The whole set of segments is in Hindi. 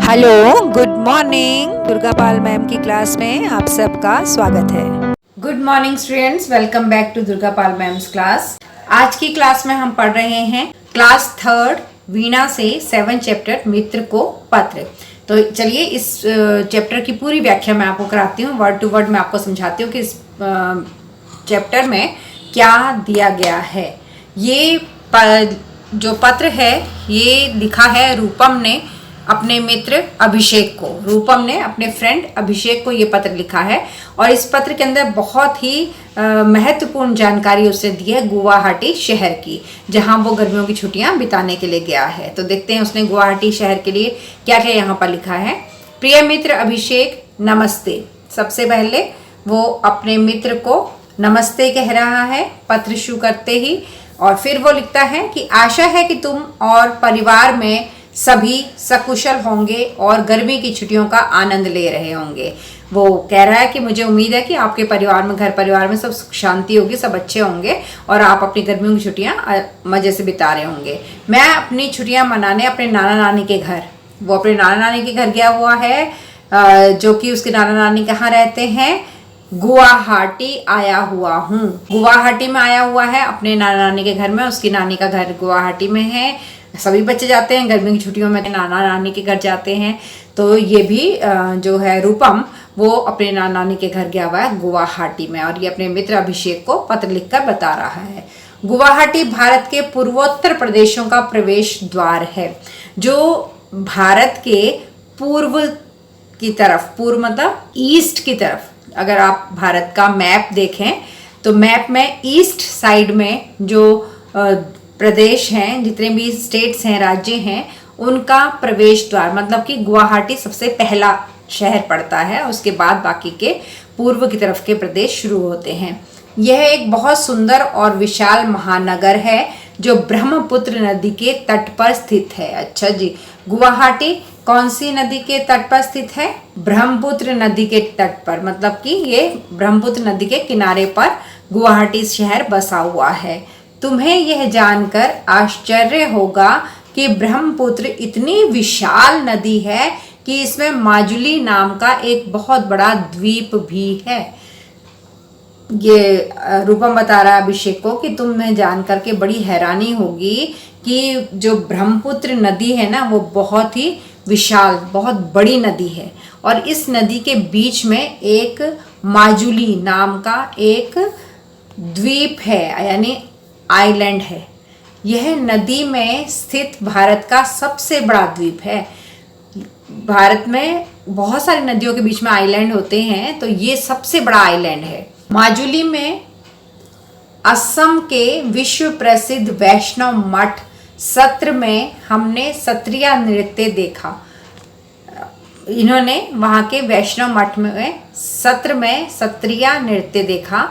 Hello, good morning. Durga Pal ma'am की क्लास में आप सबका स्वागत है। Good morning students, welcome back to Durga Pal ma'am's class. आज की क्लास में हम पढ़ रहे हैं क्लास थर्ड वीणा से 7 चैप्टर मित्र को पत्र। तो चलिए इस चैप्टर की पूरी व्याख्या मैं आपको कराती हूँ, वर्ड टू वर्ड मैं आपको समझाती हूँ कि इस चैप्टर में क्या दिया गया है। ये जो पत्र है ये लिखा है रूपम ने अपने मित्र अभिषेक को। रूपम ने अपने फ्रेंड अभिषेक को ये पत्र लिखा है और इस पत्र के अंदर बहुत ही महत्वपूर्ण जानकारी उसने दी है गुवाहाटी शहर की, जहां वो गर्मियों की छुट्टियां बिताने के लिए गया है। तो देखते हैं उसने गुवाहाटी शहर के लिए क्या क्या यहाँ पर लिखा है। प्रिय मित्र अभिषेक, नमस्ते। सबसे पहले वो अपने मित्र को नमस्ते कह रहा है पत्र शुरू करते ही, और फिर वो लिखता है कि आशा है कि तुम और परिवार में सभी सकुशल होंगे और गर्मी की छुट्टियों का आनंद ले रहे होंगे। वो कह रहा है कि मुझे उम्मीद है कि आपके परिवार में, घर परिवार में सब सुख शांति होगी, सब अच्छे होंगे और आप अपनी गर्मियों की छुट्टियां मज़े से बिता रहे होंगे। मैं अपनी छुट्टियां मनाने अपने नाना नानी के घर, वो अपने नाना नानी के घर गया हुआ है, जो कि उसके नाना नानी कहाँ रहते हैं, गुवाहाटी आया हुआ हूँ। गुवाहाटी में आया हुआ है अपने नाना नानी के घर में। उसकी नानी का घर गुवाहाटी में है। सभी बच्चे जाते हैं गर्मी की छुट्टियों में नाना नानी के घर जाते हैं। तो ये भी जो है रूपम, वो अपने नाना नानी के घर गया हुआ है गुवाहाटी में, और ये अपने मित्र अभिषेक को पत्र लिखकर बता रहा है। गुवाहाटी भारत के पूर्वोत्तर प्रदेशों का प्रवेश द्वार है, जो भारत के पूर्व की तरफ, पूर्व मतलब ईस्ट की तरफ, अगर आप भारत का मैप देखें तो मैप में ईस्ट साइड में जो प्रदेश हैं, जितने भी स्टेट्स हैं, राज्य हैं, उनका प्रवेश द्वार, मतलब कि गुवाहाटी सबसे पहला शहर पड़ता है, उसके बाद बाकी के पूर्व की तरफ के प्रदेश शुरू होते हैं। यह एक बहुत सुंदर और विशाल महानगर है जो ब्रह्मपुत्र नदी के तट पर स्थित है। अच्छा जी, गुवाहाटी कौन सी नदी के तट पर स्थित है? ब्रह्मपुत्र नदी के तट पर, मतलब कि ये ब्रह्मपुत्र नदी के किनारे पर गुवाहाटी शहर बसा हुआ है। तुम्हें यह जानकर आश्चर्य होगा कि ब्रह्मपुत्र इतनी विशाल नदी है कि इसमें माजुली नाम का एक बहुत बड़ा द्वीप भी है। ये रूपम बता रहा है अभिषेक को कि तुम्हें जानकर के बड़ी हैरानी होगी कि जो ब्रह्मपुत्र नदी है ना, वो बहुत ही विशाल, बहुत बड़ी नदी है, और इस नदी के बीच में एक माजुली नाम का एक द्वीप है, यानी आइलैंड है। यह नदी में स्थित भारत का सबसे बड़ा द्वीप है। भारत में बहुत सारी नदियों के बीच में आइलैंड होते हैं, तो ये सबसे बड़ा आइलैंड है। माजुली में असम के विश्व प्रसिद्ध वैष्णव मठ सत्र में हमने सत्रिया नृत्य देखा। इन्होंने वहाँ के वैष्णव मठ में सत्र में सत्रिया नृत्य देखा।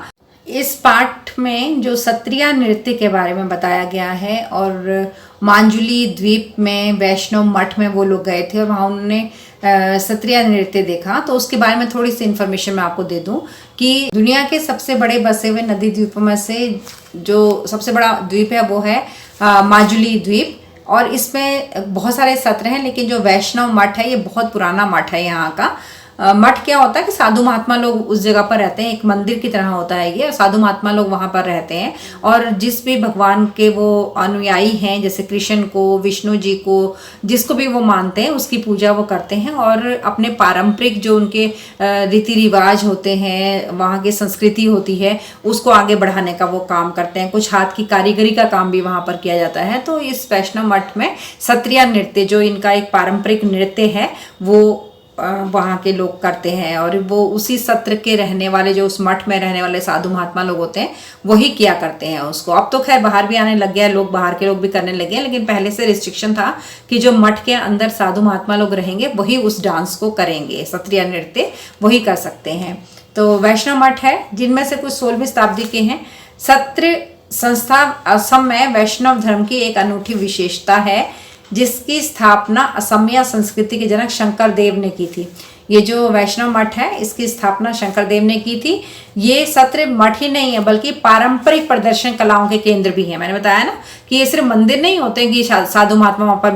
इस पाठ में जो सत्रिया नृत्य के बारे में बताया गया है, और माजुली द्वीप में वैष्णव मठ में वो लोग गए थे और वहाँ उन्होंने सत्रिया नृत्य देखा। तो उसके बारे में थोड़ी सी इन्फॉर्मेशन मैं आपको दे दूं कि दुनिया के सबसे बड़े बसे हुए नदी द्वीपों में से जो सबसे बड़ा द्वीप है वो है माजुली द्वीप, और इसमें बहुत सारे सत्र हैं, लेकिन जो वैष्णव मठ है ये बहुत पुराना मठ है। यहाँ का मठ क्या होता है कि साधु महात्मा लोग उस जगह पर रहते हैं, एक मंदिर की तरह होता है ये, साधु महात्मा लोग वहाँ पर रहते हैं, और जिस भी भगवान के वो अनुयायी हैं, जैसे कृष्ण को, विष्णु जी को, जिसको भी वो मानते हैं उसकी पूजा वो करते हैं, और अपने पारंपरिक जो उनके रीति रिवाज होते हैं, वहाँ की संस्कृति होती है, उसको आगे बढ़ाने का वो काम करते हैं। कुछ हाथ की कारीगरी का काम भी वहाँ पर किया जाता है। तो इस वैष्णव मठ में सत्रिया नृत्य, जो इनका एक पारंपरिक नृत्य है, वो वहाँ के लोग करते हैं, और वो उसी सत्र के रहने वाले, जो उस मठ में रहने वाले साधु महात्मा लोग होते हैं, वही किया करते हैं उसको। अब तो खैर बाहर भी आने लग गया, लोग बाहर के लोग भी करने लगे हैं, लेकिन पहले से रिस्ट्रिक्शन था कि जो मठ के अंदर साधु महात्मा लोग रहेंगे वही उस डांस को करेंगे, सत्रिया नृत्य वही कर सकते हैं। तो वैष्णव मठ है, जिनमें से कुछ 16वीं शताब्दी के हैं। सत्र संस्था असम में वैष्णव धर्म की एक अनूठी विशेषता है, जिसकी स्थापना असमिया संस्कृति के जनक शंकर देव ने की थी। ये जो वैष्णव मठ है, इसकी स्थापना शंकर देव ने की थी। ये सत्र मठ ही नहीं है, बल्कि पारंपरिक प्रदर्शन कलाओं के केंद्र भी है। मैंने बताया ना कि ये सिर्फ मंदिर नहीं होते कि साधु महात्मा वहाँ पर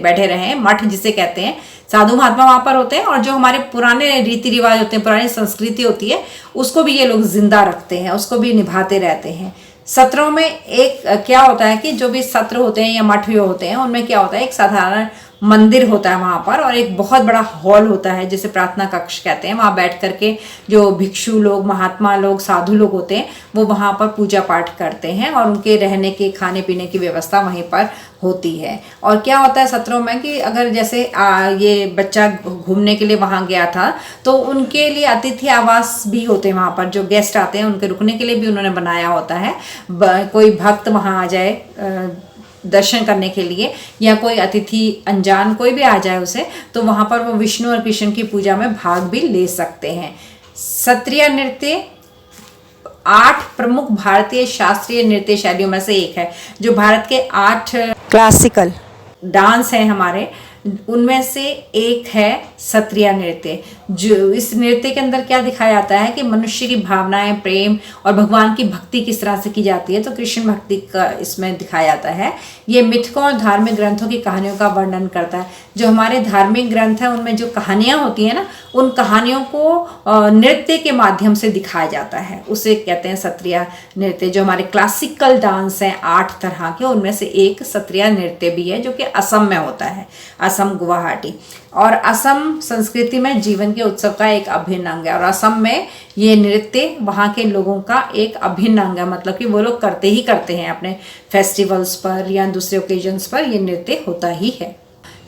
बैठे रहे। मठ जिसे कहते हैं, साधु महात्मा वहां पर होते हैं, और जो हमारे पुराने रीति रिवाज होते हैं, पुरानी संस्कृति होती है, उसको भी ये लोग जिंदा रखते हैं, उसको भी निभाते रहते हैं। सत्रों में एक क्या होता है कि जो भी सत्र होते हैं या मठ होते हैं, उनमें क्या होता है, एक साधारण मंदिर होता है वहां पर, और एक बहुत बड़ा हॉल होता है जिसे प्रार्थना कक्ष कहते हैं। वहां बैठ करके जो भिक्षु लोग, महात्मा लोग, साधु लोग होते हैं, वो वहां पर पूजा पाठ करते हैं, और उनके रहने के, खाने पीने की व्यवस्था वहीं पर होती है। और क्या होता है सत्रों में कि अगर जैसे ये बच्चा घूमने के लिए वहां गया था, तो उनके लिए अतिथि आवास भी होते हैं वहां पर, जो गेस्ट आते हैं उनके रुकने के लिए भी उन्होंने बनाया होता है। कोई भक्त वहां आ जाए दर्शन करने के लिए, या कोई अतिथि अनजान कोई भी आ जाए उसे, तो वहां पर वो विष्णु और कृष्ण की पूजा में भाग भी ले सकते हैं। सत्रिया नृत्य 8 प्रमुख भारतीय शास्त्रीय नृत्य शैलियों में से एक है। जो भारत के 8 क्लासिकल डांस हैं हमारे, उनमें से एक है सत्रिया नृत्य। जो इस नृत्य के अंदर क्या दिखाया जाता है कि मनुष्य की भावनाएं, प्रेम और भगवान की भक्ति किस तरह से की जाती है, तो कृष्ण भक्ति का इसमें दिखाया जाता है। ये मिथकों और धार्मिक ग्रंथों की कहानियों का वर्णन करता है। जो हमारे धार्मिक ग्रंथ हैं उनमें जो कहानियां होती हैं ना, उन कहानियों को नृत्य के माध्यम से दिखाया जाता है, उसे कहते हैं सत्रिया नृत्य। जो हमारे क्लासिकल डांस हैं 8 तरह के, उनमें से एक सत्रिया नृत्य भी है, जो कि असम में होता है, असम, गुवाहाटी। और असम संस्कृति में जीवन के उत्सव का एक अभिन्न अंग है, और असम में ये नृत्य वहाँ के लोगों का एक अभिन्न अंग है, मतलब कि वो लोग करते ही करते हैं अपने फेस्टिवल्स पर या दूसरे ओकेजन्स पर, ये नृत्य होता ही है।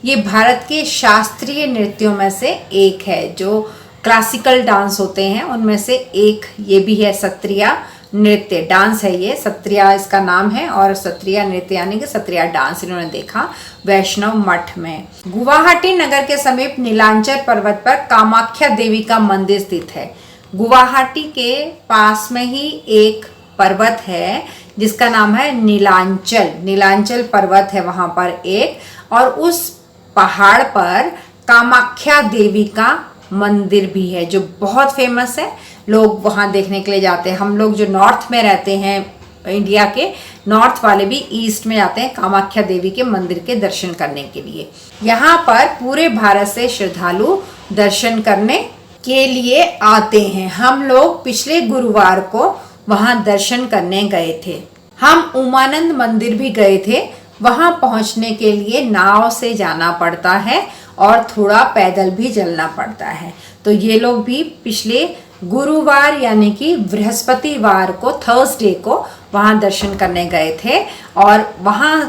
ये भारत के शास्त्रीय नृत्यों में से एक है। जो क्लासिकल डांस होते हैं उनमें से एक ये भी है, सत्रिया नृत्य डांस है ये। सत्रिया इसका नाम है, और सत्रिया नृत्य यानी कि सत्रिया डांस इन्होंने देखा वैष्णव मठ में। गुवाहाटी नगर के समीप नीलांचल पर्वत पर कामाख्या देवी का मंदिर स्थित है। गुवाहाटी के पास में ही एक पर्वत है जिसका नाम है नीलांचल। नीलांचल पर्वत है वहां पर एक, और उस पहाड़ पर कामाख्या देवी का मंदिर भी है जो बहुत फेमस है। लोग वहां देखने के लिए जाते हैं। हम लोग जो नॉर्थ में रहते हैं, इंडिया के नॉर्थ वाले भी ईस्ट में जाते हैं कामाख्या देवी के मंदिर के दर्शन करने के लिए। यहाँ पर पूरे भारत से श्रद्धालु दर्शन करने के लिए आते हैं। हम लोग पिछले गुरुवार को वहां दर्शन करने गए थे। हम उमानंद मंदिर भी गए थे। वहां पहुंचने के लिए नाव से जाना पड़ता है और थोड़ा पैदल भी चलना पड़ता है। तो ये लोग भी पिछले गुरुवार यानी कि बृहस्पतिवार को, थर्सडे को वहां दर्शन करने गए थे, और वहां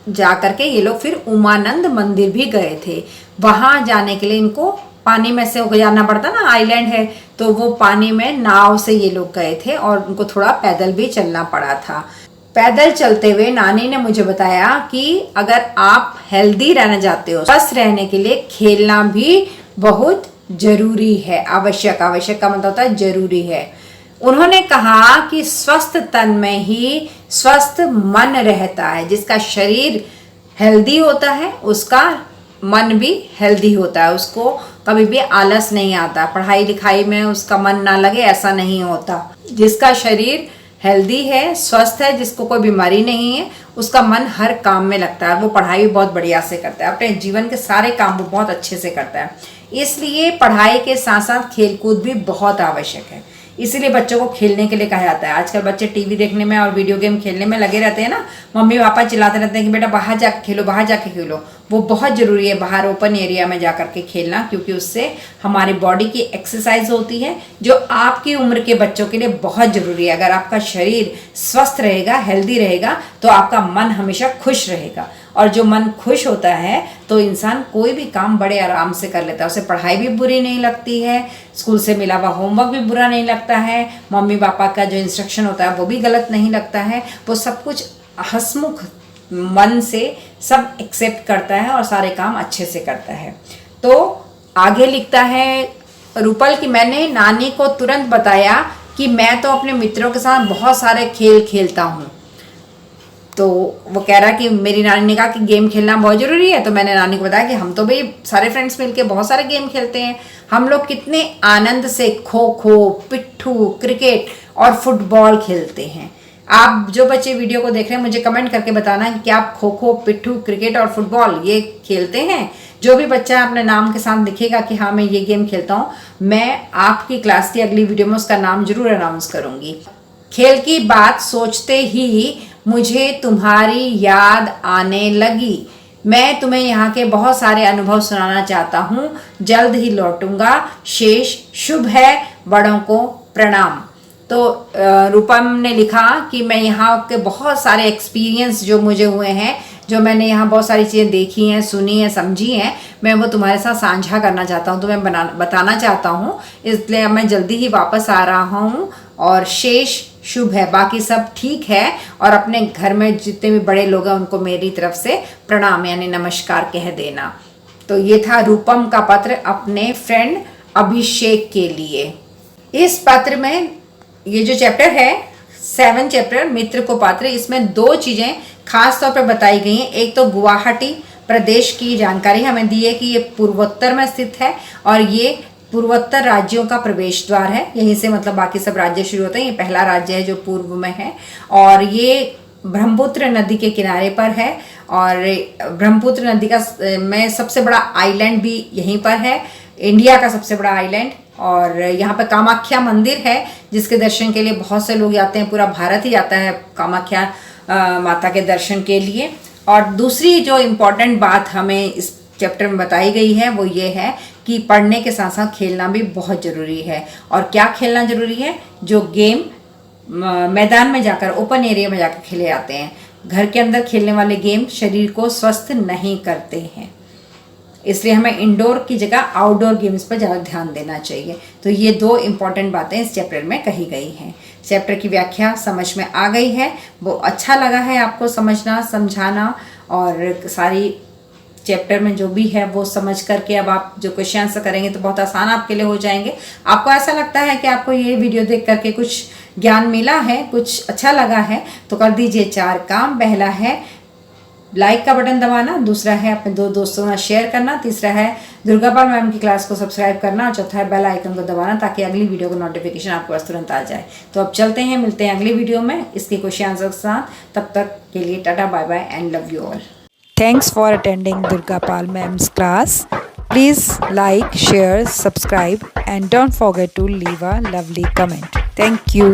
जाकर के ये लोग फिर उमानंद मंदिर भी गए थे। वहां जाने के लिए इनको पानी में से होकर जाना पड़ता ना, आइलैंड है, तो वो पानी में नाव से ये लोग गए थे, और उनको थोड़ा पैदल भी चलना पड़ा था। पैदल चलते हुए नानी ने मुझे बताया कि अगर आप हेल्दी रहना चाहते हो, स्वस्थ रहने के लिए खेलना भी बहुत जरूरी है। आवश्यक, आवश्यक का मतलब होता है जरूरी है। उन्होंने कहा कि स्वस्थ तन में ही स्वस्थ मन रहता है। जिसका शरीर हेल्दी होता है उसका मन भी हेल्दी होता है, उसको कभी भी आलस नहीं आता, पढ़ाई लिखाई में उसका मन ना लगे ऐसा नहीं होता। जिसका शरीर हेल्दी है, स्वस्थ है, जिसको कोई बीमारी नहीं है, उसका मन हर काम में लगता है। वो पढ़ाई भी बहुत बढ़िया से करता है, अपने जीवन के सारे काम वो बहुत अच्छे से करता है। इसलिए पढ़ाई के साथ साथ खेलकूद भी बहुत आवश्यक है। इसीलिए बच्चों को खेलने के लिए कहा जाता है। आजकल बच्चे टीवी देखने में और वीडियो गेम खेलने में लगे रहते हैं ना, मम्मी पापा चिल्लाते रहते हैं कि बेटा बाहर जाके खेलो, बाहर जाके खेलो। वो बहुत ज़रूरी है बाहर ओपन एरिया में जा करके खेलना, क्योंकि उससे हमारी बॉडी की एक्सरसाइज होती है, जो आपकी उम्र के बच्चों के लिए बहुत ज़रूरी है। अगर आपका शरीर स्वस्थ रहेगा, हेल्दी रहेगा, तो आपका मन हमेशा खुश रहेगा, और जो मन खुश होता है तो इंसान कोई भी काम बड़े आराम से कर लेता है। उसे पढ़ाई भी बुरी नहीं लगती है, स्कूल से मिला हुआ होमवर्क भी बुरा नहीं लगता है, मम्मी पापा का जो इंस्ट्रक्शन होता है वो भी गलत नहीं लगता है। वो सब कुछ हंसमुख मन से सब एक्सेप्ट करता है और सारे काम अच्छे से करता है। तो आगे लिखता है रूपल कि मैंने नानी को तुरंत बताया कि मैं तो अपने मित्रों के साथ बहुत सारे खेल खेलता हूँ। तो वो कह रहा कि मेरी नानी ने कहा कि गेम खेलना बहुत ज़रूरी है। तो मैंने नानी को बताया कि हम तो भाई सारे फ्रेंड्स मिलके बहुत सारे गेम खेलते हैं। हम लोग कितने आनंद से खो खो, पिट्ठू, क्रिकेट और फुटबॉल खेलते हैं। आप जो बच्चे वीडियो को देख रहे हैं मुझे कमेंट करके बताना कि क्या आप खो खो, पिट्ठू, क्रिकेट और फुटबॉल ये खेलते हैं। जो भी बच्चा अपने नाम के साथ लिखेगा कि हाँ मैं ये गेम खेलता हूँ, मैं आपकी क्लास की अगली वीडियो में उसका नाम जरूर अनाउंस करूंगी। खेल की बात सोचते ही मुझे तुम्हारी याद आने लगी। मैं तुम्हें यहाँ के बहुत सारे अनुभव सुनाना चाहता हूँ। जल्द ही लौटूंगा। शेष शुभ है, बड़ों को प्रणाम। तो रूपम ने लिखा कि मैं यहाँ के बहुत सारे एक्सपीरियंस जो मुझे हुए हैं, जो मैंने यहाँ बहुत सारी चीज़ें देखी हैं, सुनी हैं, समझी हैं, मैं वो तुम्हारे साथ साझा करना चाहता हूँ, तुम्हें बताना चाहता हूँ। इसलिए मैं जल्दी ही वापस आ रहा हूँ और शेष शुभ है, बाकी सब ठीक है। और अपने घर में जितने भी बड़े लोग हैं उनको मेरी तरफ से प्रणाम यानी नमस्कार कह देना। तो ये था रूपम का पत्र अपने फ्रेंड अभिषेक के लिए। इस पत्र में ये जो चैप्टर है 7 चैप्टर मित्र को पात्र, इसमें 2 चीज़ें खास तौर पर बताई गई हैं। एक तो गुवाहाटी प्रदेश की जानकारी हमें दी है कि ये पूर्वोत्तर में स्थित है और ये पूर्वोत्तर राज्यों का प्रवेश द्वार है। यहीं से मतलब बाकी सब राज्य शुरू होते हैं। ये पहला राज्य है जो पूर्व में है और ये ब्रह्मपुत्र नदी के किनारे पर है। और ब्रह्मपुत्र नदी का में सबसे बड़ा आइलैंड भी यहीं पर है, इंडिया का सबसे बड़ा आइलैंड। और यहाँ पे कामाख्या मंदिर है जिसके दर्शन के लिए बहुत से लोग जाते हैं, पूरा भारत ही जाता है कामाख्या माता के दर्शन के लिए। और दूसरी जो इम्पोर्टेंट बात हमें इस चैप्टर में बताई गई है वो ये है कि पढ़ने के साथ साथ खेलना भी बहुत ज़रूरी है। और क्या खेलना ज़रूरी है? जो गेम मैदान में जाकर, ओपन एरिया में जाकर खेले जाते हैं। घर के अंदर खेलने वाले गेम शरीर को स्वस्थ नहीं करते हैं, इसलिए हमें इंडोर की जगह आउटडोर गेम्स पर ज़्यादा ध्यान देना चाहिए। तो ये 2 इम्पॉर्टेंट बातें इस चैप्टर में कही गई हैं। चैप्टर की व्याख्या समझ में आ गई है, वो अच्छा लगा है आपको समझना, समझाना। और सारी चैप्टर में जो भी है वो समझ करके अब आप जो क्वेश्चन आंसर करेंगे तो बहुत आसान आपके लिए हो जाएंगे। आपको ऐसा लगता है कि आपको ये वीडियो देख करके कुछ ज्ञान मिला है, कुछ अच्छा लगा है, तो कर दीजिए 4 काम। पहला है लाइक का बटन दबाना, दूसरा है अपने 2 दोस्तों में शेयर करना, तीसरा है दुर्गा पाल मैम की क्लास को सब्सक्राइब करना और चौथा है बेल आइकन को दबाना ताकि अगली वीडियो को नोटिफिकेशन आपके पास तुरंत आ जाए। तो अब चलते हैं, मिलते हैं अगली वीडियो में इसके क्वेश्चन आंसर के साथ। तब तक के लिए टाटा, bye bye and love you all. Thanks for attending Durga Pal Ma'am's class. Please like, share, subscribe and don't forget to leave a lovely comment. Thank you.